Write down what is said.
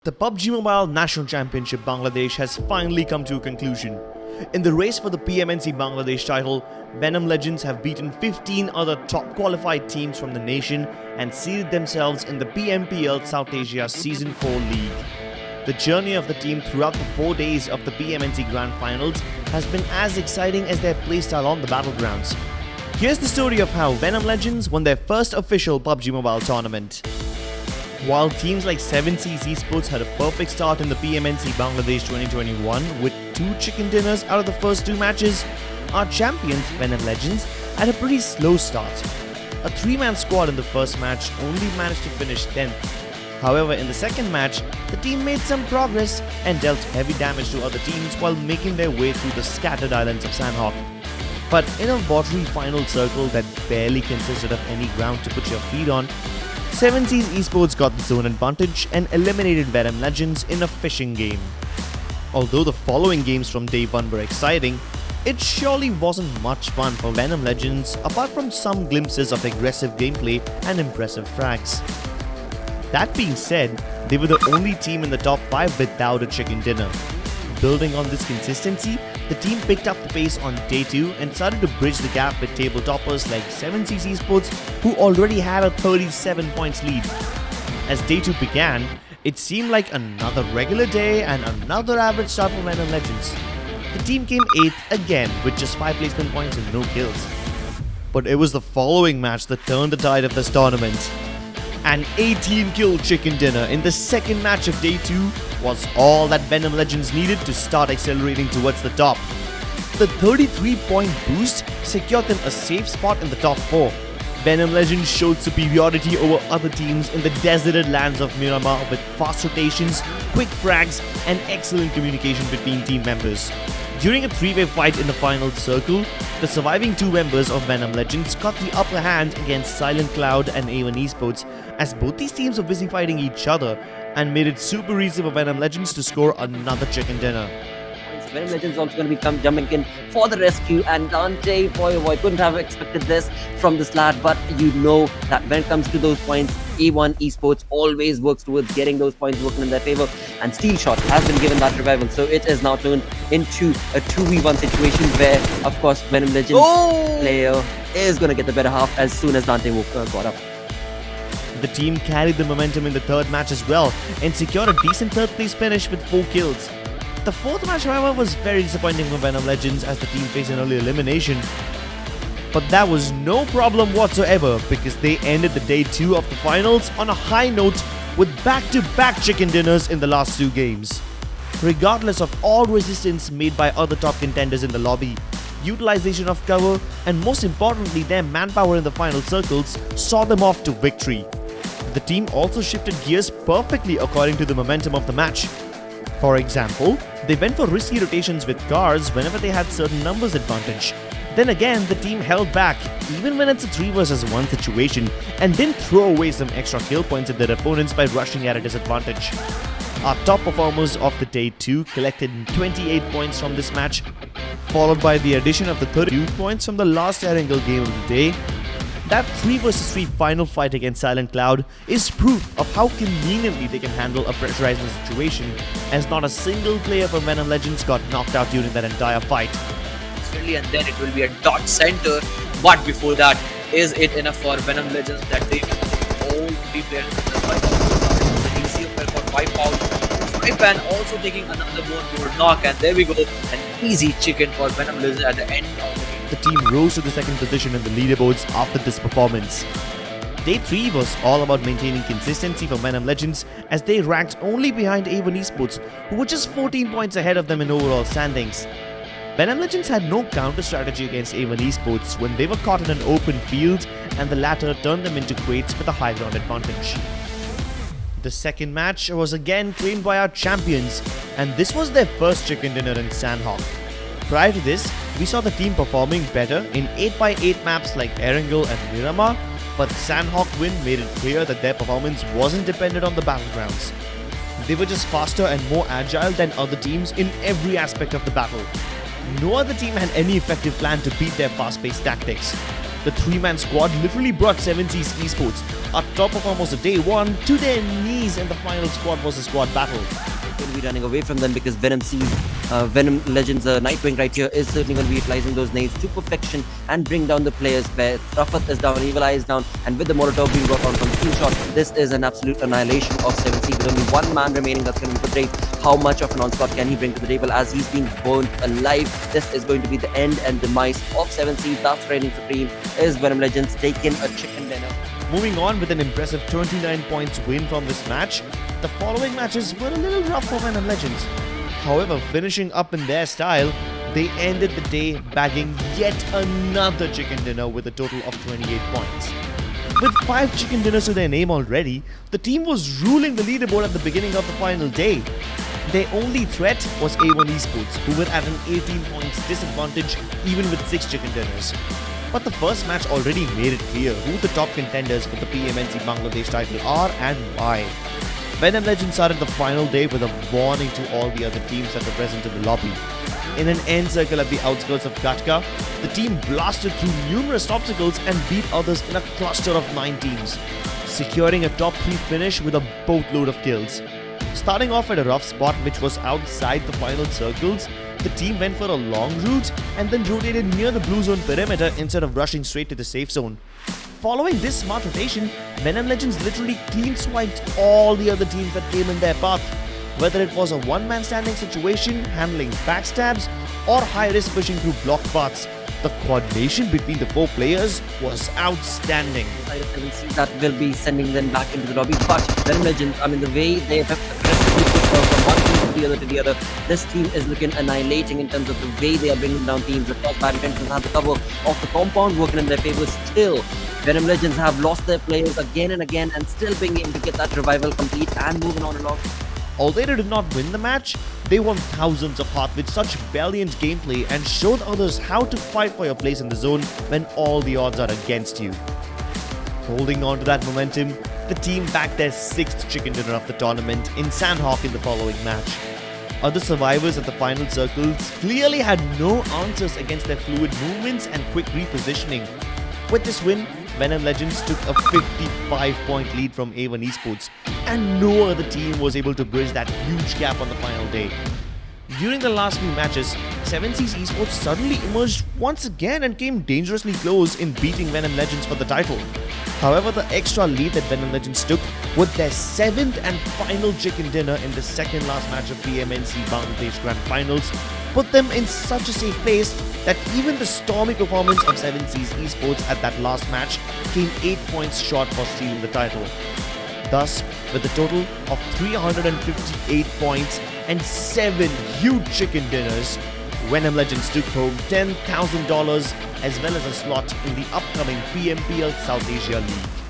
The PUBG Mobile National Championship Bangladesh has finally come to a conclusion. In the race for the PMNC Bangladesh title, VENOM Legends have beaten 15 other top qualified teams from the nation and seeded themselves in the PMPL South Asia Season 4 League. The journey of the team throughout the 4 days of the PMNC Grand Finals has been as exciting as their playstyle on the battlegrounds. Here's the story of how VENOM Legends won their first official PUBG Mobile tournament. While teams like 7 Seas Esports had a perfect start in the PMNC Bangladesh 2021 with 2 chicken dinners out of the first 2 matches, our champions, VENOM Legends, had a pretty slow start. A 3-man squad in the first match only managed to finish 10th. However, in the second match, the team made some progress and dealt heavy damage to other teams while making their way through the scattered islands of Sandhawk. But in a watery final circle that barely consisted of any ground to put your feet on, 7 Seas Esports got the zone advantage and eliminated VENOM Legends in a fishing game. Although the following games from day 1 were exciting, it surely wasn't much fun for VENOM Legends apart from some glimpses of aggressive gameplay and impressive frags. That being said, they were the only team in the top 5 without a chicken dinner. Building on this consistency, the team picked up the pace on day 2 and started to bridge the gap with table toppers like 7 Seas Esports, who already had a 37 points lead. As day 2 began, it seemed like another regular day and another average start for VENOM Legends. The team came 8th again with just 5 placement points and no kills. But it was the following match that turned the tide of this tournament. An 18-kill chicken dinner in the second match of day 2 was all that VENOM Legends needed to start accelerating towards the top. The 33-point boost secured them a safe spot in the top 4. VENOM Legends showed superiority over other teams in the deserted lands of Miramar with fast rotations, quick frags, and excellent communication between team members. During a 3-way fight in the final circle, the surviving 2 members of VENOM Legends got the upper hand against Silent Cloud and A1 Esports, as both these teams were busy fighting each other and made it super easy for VENOM Legends to score another chicken dinner. VENOM Legends also going to be jumping in for the rescue, and Dante, boy, couldn't have expected this from this lad, but you know that when it comes to those points, A1 Esports always works towards getting those points working in their favor, and Steel Shot has been given that revival, so it is now turned into a 2v1 situation where, of course, VENOM Legends player is going to get the better half as soon as Dante got up. The team carried the momentum in the third match as well and secured a decent third place finish with 4 kills. The fourth match, however, was very disappointing for VENOM Legends as the team faced an early elimination. But that was no problem whatsoever because they ended the day 2 of the finals on a high note with back-to-back chicken dinners in the last 2 games. Regardless of all resistance made by other top contenders in the lobby, utilization of cover, and most importantly their manpower in the final circles saw them off to victory. The team also shifted gears perfectly according to the momentum of the match. For example, they went for risky rotations with cars whenever they had certain numbers advantage. Then again, the team held back even when it's a 3 versus 1 situation and didn't throw away some extra kill points at their opponents by rushing at a disadvantage. Our top performers of the day 2 collected 28 points from this match, followed by the addition of the 32 points from the last Erangel game of the day. That 3 versus 3 final fight against Silent Cloud is proof of how conveniently they can handle a pressurizing situation, as not a single player from VENOM Legends got knocked out during that entire fight. And then it will be a dot center, but before that, is it enough for VENOM Legends that they all 3 players in the fight? The ECFL got wiped out. Snipan also taking another more knock, and there we go, an easy chicken for VENOM Legends at the end of the game. The team rose to the second position in the leaderboards after this performance. Day 3 was all about maintaining consistency for VENOM Legends as they ranked only behind A1 Esports, who were just 14 points ahead of them in overall standings. VENOM Legends had no counter strategy against A1 Esports when they were caught in an open field, and the latter turned them into crates with a high ground advantage. The second match was again claimed by our champions, and this was their first chicken dinner in Sandhawk. Prior to this, we saw the team performing better in 8x8 maps like Erangel and Miramar, but the Sandhawk win made it clear that their performance wasn't dependent on the battlegrounds. They were just faster and more agile than other teams in every aspect of the battle. No other team had any effective plan to beat their fast-paced tactics. The three-man squad literally brought 7C's Esports, at top of almost a day one, to their knees in the final squad versus squad battle. Going to be running away from them because Venom Legends Nightwing right here is certainly going to be utilizing those nades to perfection and bring down the players. Where Rafat is down, Evil Eye is down, and with the Molotov being brought on from Screenshot, this is an absolute annihilation of 7C. With only one man remaining, that's going to portray how much of an onslaught can he bring to the table as he's being burnt alive. This is going to be the end and demise of 7C. That's reigning supreme is Venom Legends taking a chicken dinner. Moving on with an impressive 29 points win from this match, the following matches were a little rough for Venom Legends. However, finishing up in their style, they ended the day bagging yet another chicken dinner with a total of 28 points. With 5 chicken dinners to their name already, the team was ruling the leaderboard at the beginning of the final day. Their only threat was A1 Esports, who were at an 18 points disadvantage even with 6 chicken dinners. But the first match already made it clear who the top contenders for the PMNC Bangladesh title are and why. Venom Legends started the final day with a warning to all the other teams that were present in the lobby. In an end circle at the outskirts of Gatka, the team blasted through numerous obstacles and beat others in a cluster of 9 teams, securing a top 3 finish with a boatload of kills. Starting off at a rough spot which was outside the final circles, the team went for a long route and then rotated near the blue zone perimeter instead of rushing straight to the safe zone. Following this smart rotation, Venom Legends literally clean swiped all the other teams that came in their path. Whether it was a one-man standing situation, handling backstabs, or high-risk pushing through block paths, the coordination between the 4 players was outstanding. That will be sending them back into the lobby, but Venom Legends, the way they have from one team to the other, this team is looking annihilating in terms of the way they are bringing down teams. The top bad intentions have the cover of the compound working in their favor. Still, Venom Legends have lost their players again and again and still being able to get that revival complete and moving on along. Although they did not win the match, they won thousands of heart with such valiant gameplay and showed others how to fight for your place in the zone when all the odds are against you. Holding on to that momentum, the team bagged their 6th chicken dinner of the tournament in Sandhawk in the following match. Other survivors at the final circles clearly had no answers against their fluid movements and quick repositioning. With this win, Venom Legends took a 55-point lead from A1 Esports, and no other team was able to bridge that huge gap on the final day. During the last few matches, 7C's Esports suddenly emerged once again and came dangerously close in beating Venom Legends for the title. However, the extra lead that Venom Legends took with their 7th and final chicken dinner in the second last match of PMNC Bangladesh Grand Finals put them in such a safe place that even the stormy performance of 7C's Esports at that last match came 8 points short for stealing the title. Thus, with a total of 358 points and 7 huge chicken dinners, Venom Legends took home $10,000 as well as a slot in the upcoming PMPL South Asia League.